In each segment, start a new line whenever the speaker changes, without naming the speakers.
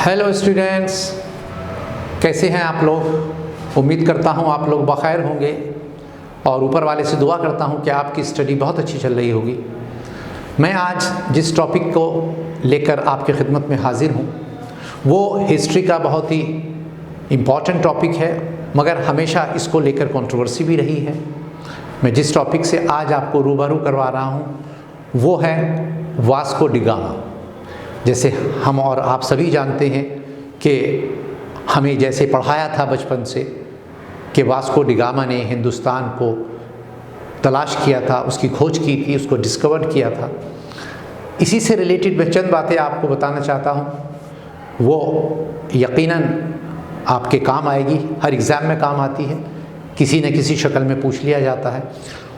Hello students, कैसे हैं आप लोग। उम्मीद करता हूं आप लोग बखैर होंगे और ऊपर वाले से दुआ करता हूं कि आपकी स्टडी बहुत अच्छी चल रही होगी। मैं आज जिस टॉपिक को लेकर आपकी खिदमत में हाजिर हूं वो हिस्ट्री का बहुत ही इम्पॉर्टेंट टॉपिक है, मगर हमेशा इसको लेकर कंट्रोवर्सी भी रही है। मैं जिस टॉपिक से आज आपको रूबरू करवा रहा हूं वो है वास्को डी गामा। जैसे हम और आप सभी जानते हैं कि हमें जैसे पढ़ाया था बचपन से कि वास्को डी गामा ने हिंदुस्तान को तलाश किया था, उसकी खोज की थी, उसको डिस्कवर किया था। इसी से रिलेटेड मैं चंद बातें आपको बताना चाहता हूँ। वो यकीनन आपके काम आएगी, हर एग्ज़ाम में काम आती है, किसी न किसी शक्ल में पूछ लिया जाता है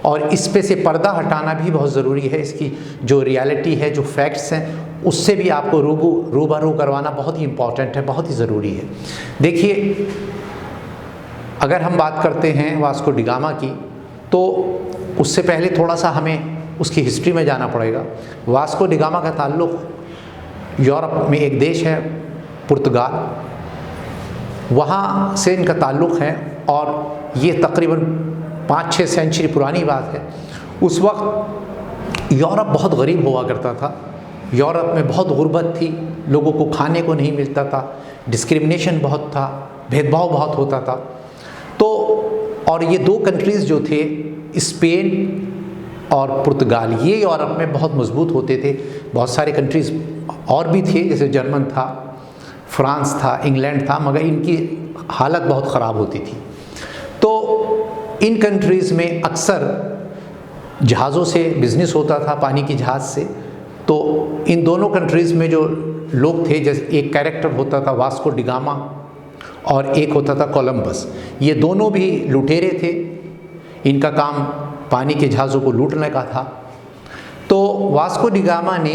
और इस पे से पर्दा हटाना भी बहुत ज़रूरी है। इसकी जो रियलिटी है, जो फैक्ट्स हैं, उससे भी आपको रूबरू करवाना बहुत ही इम्पॉर्टेंट है, बहुत ही ज़रूरी है। देखिए, अगर हम बात करते हैं वास्को डी गामा की तो उससे पहले थोड़ा सा हमें उसकी हिस्ट्री में जाना पड़ेगा। वास्को डी गामा का ताल्लुक़ यूरोप में एक देश है पुर्तगाल, वहाँ से इनका ताल्लुक़ है और ये तकरीबन 5-6 सेंचुरी पुरानी बात है। उस वक्त यूरोप बहुत गरीब हुआ करता था, यूरोप में बहुत गुर्बत थी, लोगों को खाने को नहीं मिलता था, डिस्क्रिमिनेशन बहुत था, भेदभाव बहुत होता था। तो और ये दो कंट्रीज़ जो थे, स्पेन और पुर्तगाल, ये यूरोप में बहुत मजबूत होते थे। बहुत सारे कंट्रीज़ और भी थे, जैसे जर्मन था, फ्रांस था, इंग्लैंड था, मगर इनकी हालत बहुत ख़राब होती थी। तो इन कंट्रीज़ में अक्सर जहाज़ों से बिज़नेस होता था, पानी की जहाज़ से। तो इन दोनों कंट्रीज़ में जो लोग थे, जैसे एक कैरेक्टर होता था वास्को डी गामा और एक होता था कोलंबस। ये दोनों भी लुटेरे थे, इनका काम पानी के जहाज़ों को लूटने का था। तो वास्को डी गामा ने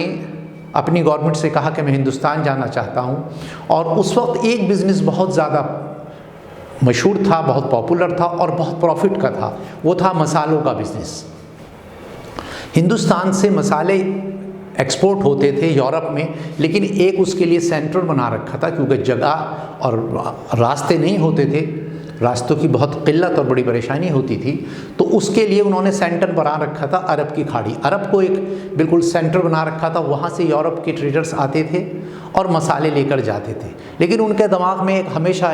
अपनी गवर्नमेंट से कहा कि मैं हिंदुस्तान जाना चाहता हूँ। और उस वक्त एक बिज़नेस बहुत ज़्यादा मशहूर था, बहुत पॉपुलर था और बहुत प्रॉफिट का था, वो था मसालों का बिज़नेस। हिंदुस्तान से मसाले एक्सपोर्ट होते थे यूरोप में, लेकिन एक उसके लिए सेंटर बना रखा था, क्योंकि जगह और रास्ते नहीं होते थे, रास्तों की बहुत किल्लत और बड़ी परेशानी होती थी। तो उसके लिए उन्होंने सेंटर बना रखा था अरब की खाड़ी। अरब को एक बिल्कुल सेंटर बना रखा था, वहाँ से यूरोप के ट्रेडर्स आते थे और मसाले लेकर जाते थे। लेकिन उनके दिमाग में हमेशा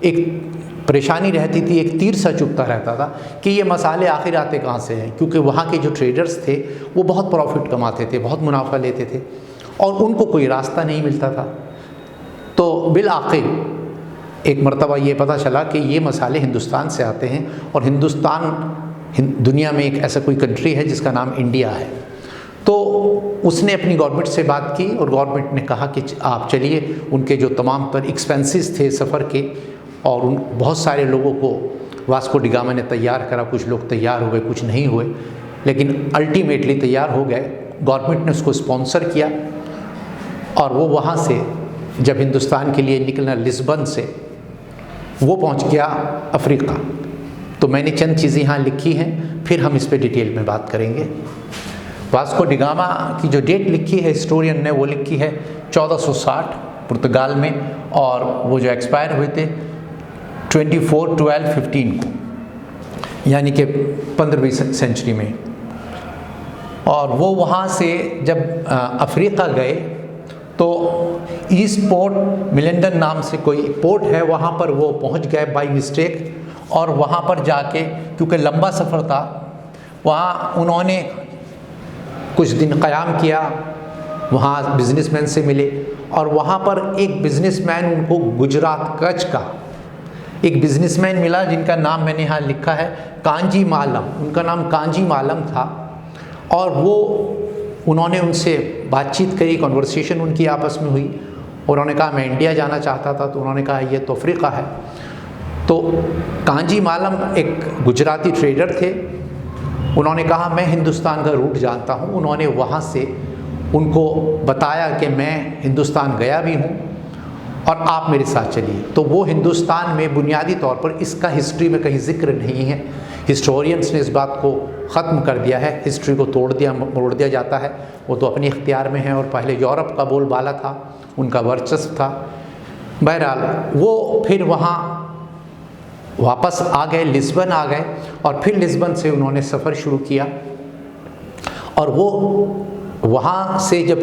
एक परेशानी रहती थी, एक तीर सा चुभता रहता था कि ये मसाले आखिर आते कहाँ से हैं, क्योंकि वहाँ के जो ट्रेडर्स थे वो बहुत प्रॉफिट कमाते थे, बहुत मुनाफा लेते थे और उनको कोई रास्ता नहीं मिलता था। तो बिल आखिर एक मरतबा ये पता चला कि ये मसाले हिंदुस्तान से आते हैं और हिंदुस्तान दुनिया में एक ऐसा कोई कंट्री है जिसका नाम इंडिया है। तो उसने अपनी गवर्नमेंट से बात की और गवर्नमेंट ने कहा कि आप चलिए, उनके जो तमाम तर एक्सपेंसेस थे सफ़र के, और उन बहुत सारे लोगों को वास्को डी गामा ने तैयार करा। कुछ लोग तैयार हुए, कुछ नहीं हुए, लेकिन अल्टीमेटली तैयार हो गए। गवर्नमेंट ने उसको स्पॉन्सर किया और वो वहाँ से जब हिंदुस्तान के लिए निकलना लिस्बन से, वो पहुँच गया अफ्रीका। तो मैंने चंद चीज़ें यहाँ लिखी हैं, फिर हम इस पर डिटेल में बात करेंगे। वास्को डी गामा की जो डेट लिखी है हिस्टोरियन ने, वो लिखी है 1460 पुर्तगाल में, और वो जो एक्सपायर हुए थे 24/12/15 को, यानी कि 15वीं सेंचुरी में। और वो वहाँ से जब अफ्रीका गए तो ईस्ट पोर्ट मिलेंडन नाम से कोई पोर्ट है, वहाँ पर वो पहुँच गए बाय मिस्टेक। और वहाँ पर जाके, क्योंकि लंबा सफ़र था, वहाँ उन्होंने कुछ दिन क़याम किया, वहाँ बिजनेसमैन से मिले और वहाँ पर एक बिजनेसमैन उनको गुजरात कच्छ का एक बिजनेसमैन मिला, जिनका नाम मैंने यहाँ लिखा है कांजी मालम। उनका नाम कांजी मालम था और वो उन्होंने उनसे बातचीत करी, कन्वर्सेशन उनकी आपस में हुई। उन्होंने कहा मैं इंडिया जाना चाहता था, तो उन्होंने कहा ये तो अफ्रीका है। तो कांजी मालम एक गुजराती ट्रेडर थे, उन्होंने कहा मैं हिंदुस्तान का रूट जानता हूँ। उन्होंने वहाँ से उनको बताया कि मैं हिंदुस्तान गया भी हूँ और आप मेरे साथ चलिए। तो वो हिंदुस्तान में बुनियादी तौर पर इसका हिस्ट्री में कहीं जिक्र नहीं है। हिस्टोरियंस ने इस बात को ख़त्म कर दिया है, हिस्ट्री को तोड़ दिया, मोड़ दिया जाता है। वो तो अपने इख्तियार में है और पहले यूरोप का बोलबाला था, उनका वर्चस्व था। बहरहाल वो फिर वहाँ वापस आ गए, लिस्बन आ गए, और फिर लिस्बन से उन्होंने सफ़र शुरू किया। और वो वहाँ से जब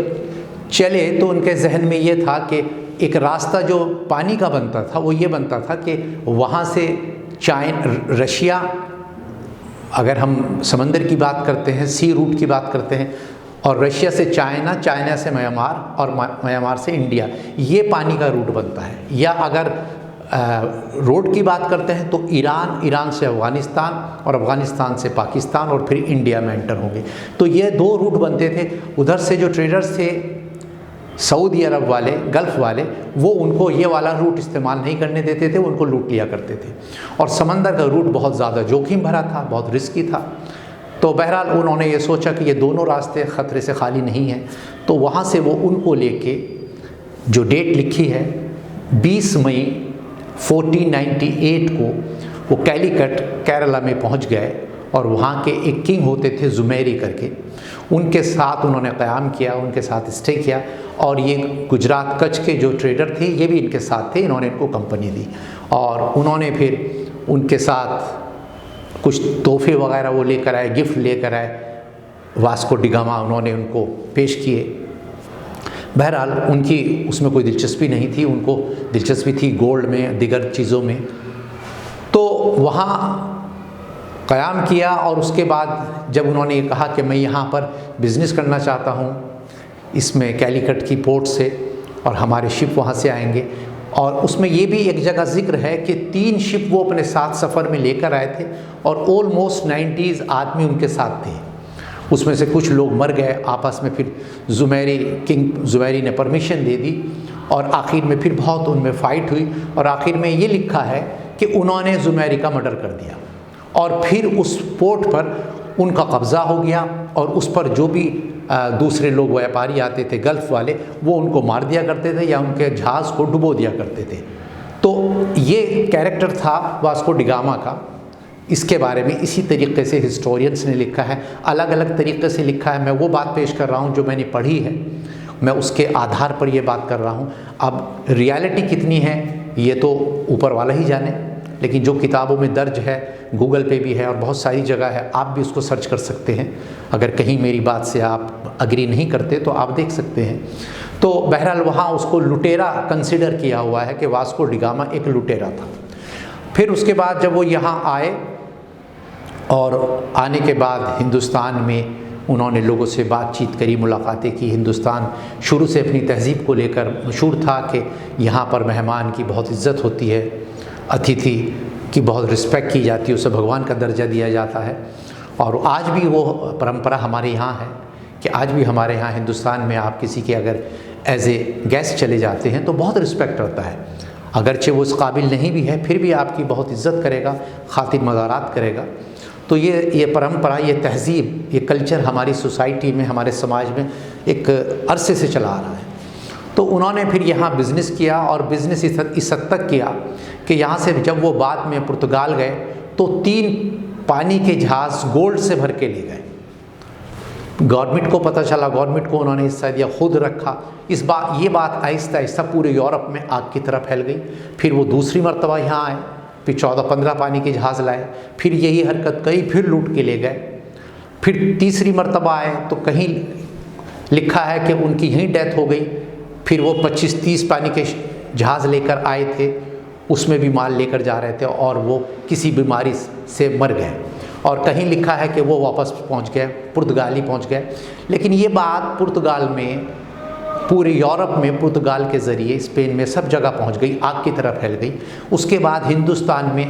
चले तो उनके जहन में ये था कि एक रास्ता जो पानी का बनता था वो ये बनता था कि वहाँ से रशिया, अगर हम समंदर की बात करते हैं, सी रूट की बात करते हैं, और रशिया से चाइना, चाइना से म्यांमार, और म्यांमार से इंडिया, ये पानी का रूट बनता है। या अगर रोड की बात करते हैं तो ईरान, ईरान से अफ़गानिस्तान, और अफ़गानिस्तान से पाकिस्तान, और फिर इंडिया में एंटर होंगे। तो ये 2 रूट बनते थे। उधर से जो ट्रेडर्स थे सऊदी अरब वाले, गल्फ़ वाले, वो उनको ये वाला रूट इस्तेमाल नहीं करने देते थे, उनको लूट लिया करते थे। और समंदर का रूट बहुत ज़्यादा जोखिम भरा था, बहुत रिस्की था। तो बहरहाल उन्होंने ये सोचा कि ये दोनों रास्ते ख़तरे से खाली नहीं हैं। तो वहाँ से वो उनको लेके जो डेट लिखी है 20 मई 1498 को वो कैलीकट केरला में पहुँच गए। और वहाँ के एक किंग होते थे ज़ुमेरी करके, उनके साथ उन्होंने क़याम किया, उनके साथ स्टे किया। और ये गुजरात कच्छ के जो ट्रेडर थे ये भी इनके साथ थे, इन्होंने इनको कंपनी दी। और उन्होंने फिर उनके साथ कुछ तोहफे वगैरह वो लेकर आए, गिफ्ट लेकर आए, वास्को डी गामा उन्होंने उनको पेश किए। बहरहाल उनकी उसमें कोई दिलचस्पी नहीं थी, उनको दिलचस्पी थी गोल्ड में, दिगर चीज़ों में। तो वहाँ क़याम किया। और उसके बाद जब उन्होंने ये कहा कि मैं यहाँ पर बिज़नेस करना चाहता हूँ इसमें कैलीकट की पोर्ट से, और हमारे शिप वहाँ से आएंगे। और उसमें ये भी एक जगह ज़िक्र है कि 3 शिप वो अपने साथ सफ़र में लेकर आए थे, और ऑलमोस्ट 90 आदमी उनके साथ थे। उसमें से कुछ लोग मर गए आपस में, फिर किंग ज़ुमेरी ने परमिशन दे दी, और आखिर में फिर बहुत उनमें फ़ाइट हुई। और आखिर में ये लिखा है कि उन्होंने ज़ुमेरी का मर्डर कर दिया, और फिर उस पोर्ट पर उनका कब्ज़ा हो गया। और उस पर जो भी दूसरे लोग व्यापारी आते थे गल्फ़ वाले, वो उनको मार दिया करते थे या उनके जहाज़ को डुबो दिया करते थे। तो ये कैरेक्टर था वास्को डी गामा का। इसके बारे में इसी तरीके से हिस्टोरियंस ने लिखा है, अलग अलग तरीके से लिखा है। मैं वो बात पेश कर रहा हूँ जो मैंने पढ़ी है, मैं उसके आधार पर ये बात कर रहा हूँ। अब रियलिटी कितनी है ये तो ऊपर वाला ही जाने, लेकिन जो किताबों में दर्ज है, गूगल पे भी है और बहुत सारी जगह है, आप भी उसको सर्च कर सकते हैं। अगर कहीं मेरी बात से आप अग्री नहीं करते तो आप देख सकते हैं। तो बहरहाल वहाँ उसको लुटेरा कंसिडर किया हुआ है कि वास्को डी गामा एक लुटेरा था। फिर उसके बाद जब वो यहाँ आए, और आने के बाद हिंदुस्तान में उन्होंने लोगों से बातचीत करी, मुलाकातें की। हिंदुस्तान शुरू से अपनी तहज़ीब को लेकर मशहूर था कि यहाँ पर मेहमान की बहुत इज़्ज़त होती है, अतिथि की बहुत रिस्पेक्ट की जाती है, उसे भगवान का दर्जा दिया जाता है। और आज भी वो परंपरा हमारे यहाँ है कि आज भी हमारे यहाँ हिंदुस्तान में आप किसी के अगर एज ए गेस्ट चले जाते हैं तो बहुत रिस्पेक्ट रहता है। अगरचे वो इस काबिल नहीं भी है, फिर भी आपकी बहुत इज़्ज़त करेगा, खातिर मज़ारात करेगा। तो ये परंपरा, ये तहज़ीब, ये कल्चर हमारी सोसाइटी में, हमारे समाज में एक अरसे से चला आ रहा है। तो उन्होंने फिर यहाँ बिज़नेस किया, और बिज़नेस इस हद तक किया कि यहाँ से जब वो बाद में पुर्तगाल गए तो 3 पानी के जहाज़ गोल्ड से भर के ले गए। गवर्नमेंट को पता चला, गवर्नमेंट को उन्होंने हिस्सा दिया, खुद रखा। ये बात आहिस्ता आहिस्ता पूरे यूरोप में आग की तरह फैल गई। फिर वो दूसरी मरतबा यहाँ आए, फिर 14-15 पानी के जहाज़ लाए, फिर यही हरकत करी, फिर लूट के ले गए। फिर तीसरी मरतबा आए तो कहीं लिखा है कि उनकी यहीं डेथ हो गई। फिर वो 25-30 पानी के जहाज़ लेकर आए थे, उसमें भी माल लेकर जा रहे थे, और वो किसी बीमारी से मर गए। और कहीं लिखा है कि वो वापस पहुंच गए, पुर्तगाल ही पहुंच गए। लेकिन ये बात पुर्तगाल में, पूरे यूरोप में पुर्तगाल के ज़रिए, स्पेन में, सब जगह पहुंच गई, आग की तरह फैल गई। उसके बाद हिंदुस्तान में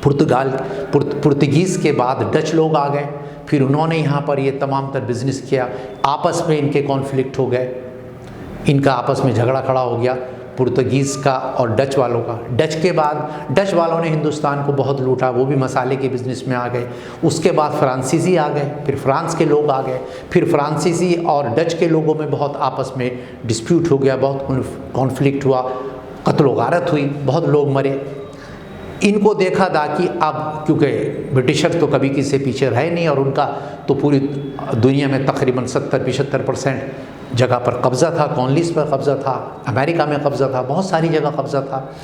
पुर्तगीज़ के बाद डच लोग आ गए। फिर उन्होंने यहाँ पर ये तमाम तर बिज़नेस किया। आपस में इनके कॉन्फ्लिक्ट हो गए, इनका आपस में झगड़ा खड़ा हो गया। पुर्तगीज़ का और डच वालों का। डच के बाद डच वालों ने हिंदुस्तान को बहुत लूटा, वो भी मसाले के बिज़नेस में आ गए। उसके बाद फ्रांसीसी आ गए, फिर फ्रांस के लोग आ गए, फिर फ्रांसीसी और डच के लोगों में बहुत आपस में डिस्प्यूट हो गया, बहुत कॉन्फ्लिक्ट हुआ, कत्ल गारत हुई, बहुत लोग मरे। इनको देखा था कि अब क्योंकि ब्रिटिशर तो कभी किसी से पीछे रहे नहीं और उनका तो पूरी दुनिया में तकरीबन 70-75% जगह पर कब्ज़ा था, कॉलोनीज़ पर कब्ज़ा था, अमेरिका में कब्ज़ा था, बहुत सारी जगह कब्ज़ा था।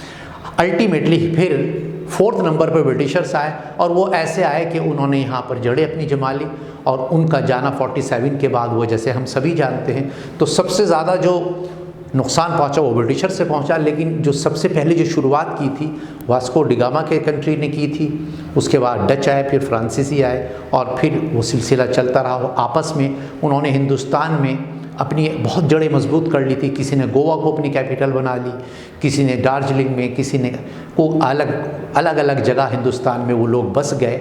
अल्टीमेटली फिर 4th नंबर पर ब्रिटिशर्स आए और वो ऐसे आए कि उन्होंने यहाँ पर जड़ें अपनी जमा ली और उनका जाना 47 के बाद हुआ, जैसे हम सभी जानते हैं। तो सबसे ज़्यादा जो नुकसान पहुंचा वो ब्रिटिशर से पहुंचा, लेकिन जो सबसे पहले जो शुरुआत की थी वास्को डिगामा के कंट्री ने की थी। उसके बाद डच आए, फिर फ्रांसीसी आए और फिर वो सिलसिला चलता रहा। वो आपस में उन्होंने हिंदुस्तान में अपनी बहुत जड़ें मजबूत कर ली थी। किसी ने गोवा को अपनी कैपिटल बना ली, किसी ने दार्जिलिंग में, किसी ने को अलग अलग जगह हिंदुस्तान में वो लोग बस गए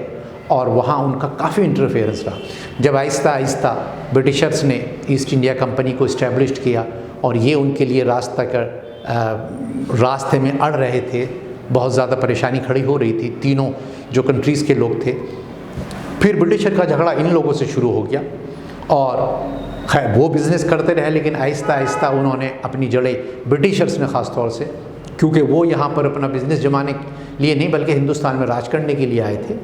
और वहाँ उनका काफ़ी इंटरफेरेंस रहा। जब आहिस्ता आहिस्ता ब्रिटिशर्स ने ईस्ट इंडिया कंपनी को इस्टेब्लिश किया और ये उनके लिए रास्ते में अड़ रहे थे, बहुत ज़्यादा परेशानी खड़ी हो रही थी, तीनों जो कंट्रीज़ के लोग थे। फिर ब्रिटिशर का झगड़ा इन लोगों से शुरू हो गया और खैर वो बिज़नेस करते रहे, लेकिन आहिस्ता आहिस्ता उन्होंने अपनी जड़ें, ब्रिटिशर्स ने ख़ास तौर से, क्योंकि वो यहाँ पर अपना बिज़नेस जमाने के लिए नहीं बल्कि हिंदुस्तान में राज करने के लिए आए थे।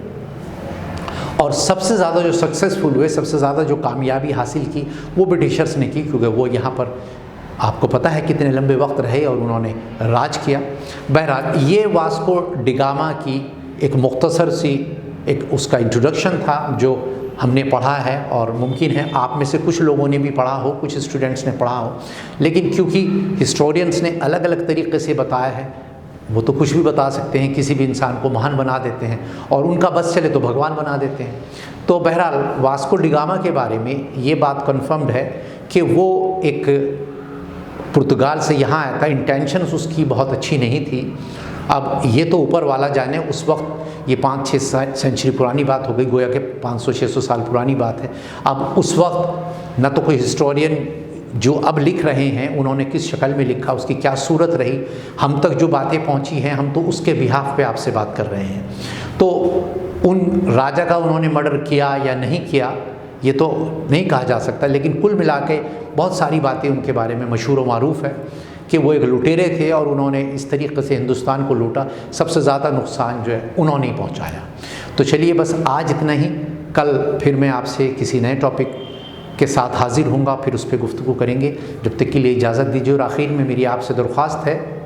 और सबसे ज़्यादा जो सक्सेसफुल हुए, सबसे ज़्यादा जो कामयाबी हासिल की वो ब्रिटिशर्स ने की, क्योंकि वो यहाँ पर आपको पता है कितने लंबे वक्त रहे और उन्होंने राज किया। बहरहाल ये वास्को डिगामा की एक मुख्तसर सी एक उसका इंट्रोडक्शन था जो हमने पढ़ा है, और मुमकिन है आप में से कुछ लोगों ने भी पढ़ा हो, कुछ स्टूडेंट्स ने पढ़ा हो, लेकिन क्योंकि हिस्टोरियंस ने अलग अलग तरीके से बताया है, वो तो कुछ भी बता सकते हैं, किसी भी इंसान को महान बना देते हैं और उनका बस चले तो भगवान बना देते हैं। तो बहरहाल वास्को डिगामा के बारे में ये बात कन्फर्म्ड है कि वो एक पुर्तगाल से यहाँ आया था। इंटेंशंस उसकी बहुत अच्छी नहीं थी। अब ये तो ऊपर वाला जाने, उस वक्त ये 5-6 सेंचुरी पुरानी बात हो गई, गोया के 500-600 साल पुरानी बात है। अब उस वक्त न तो कोई हिस्टोरियन जो अब लिख रहे हैं उन्होंने किस शक्ल में लिखा, उसकी क्या सूरत रही, हम तक जो बातें पहुंची हैं हम तो उसके बिहाफ पे आपसे बात कर रहे हैं। तो उन राजा का उन्होंने मर्डर किया या नहीं किया ये तो नहीं कहा जा सकता, लेकिन कुल मिला के बहुत सारी बातें उनके बारे में मशहूर व मारूफ़ है कि वो एक लुटेरे थे और उन्होंने इस तरीके से हिंदुस्तान को लूटा। सबसे ज़्यादा नुकसान जो है उन्होंने ही पहुँचाया। तो चलिए बस आज इतना ही, कल फिर मैं आपसे किसी नए टॉपिक के साथ हाजिर होऊंगा, फिर उस पर गुफ्तगू करेंगे। जब तक के लिए इजाज़त दीजिए और आखिर में मेरी आपसे दरख्वास्त है,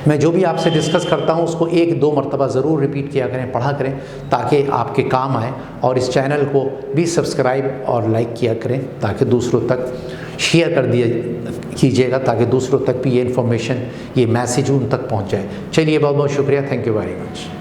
मैं जो भी आपसे डिस्कस करता हूँ उसको 1-2 मरतबा ज़रूर रिपीट किया करें, पढ़ा करें, ताकि आपके काम आए, और इस चैनल को भी सब्सक्राइब और लाइक किया करें ताकि दूसरों तक शेयर कर कीजिएगा ताकि दूसरों तक भी ये इन्फॉर्मेशन, ये मैसेज उन तक पहुँच जाए। चलिए बहुत बहुत शुक्रिया, थैंक यू वेरी मच।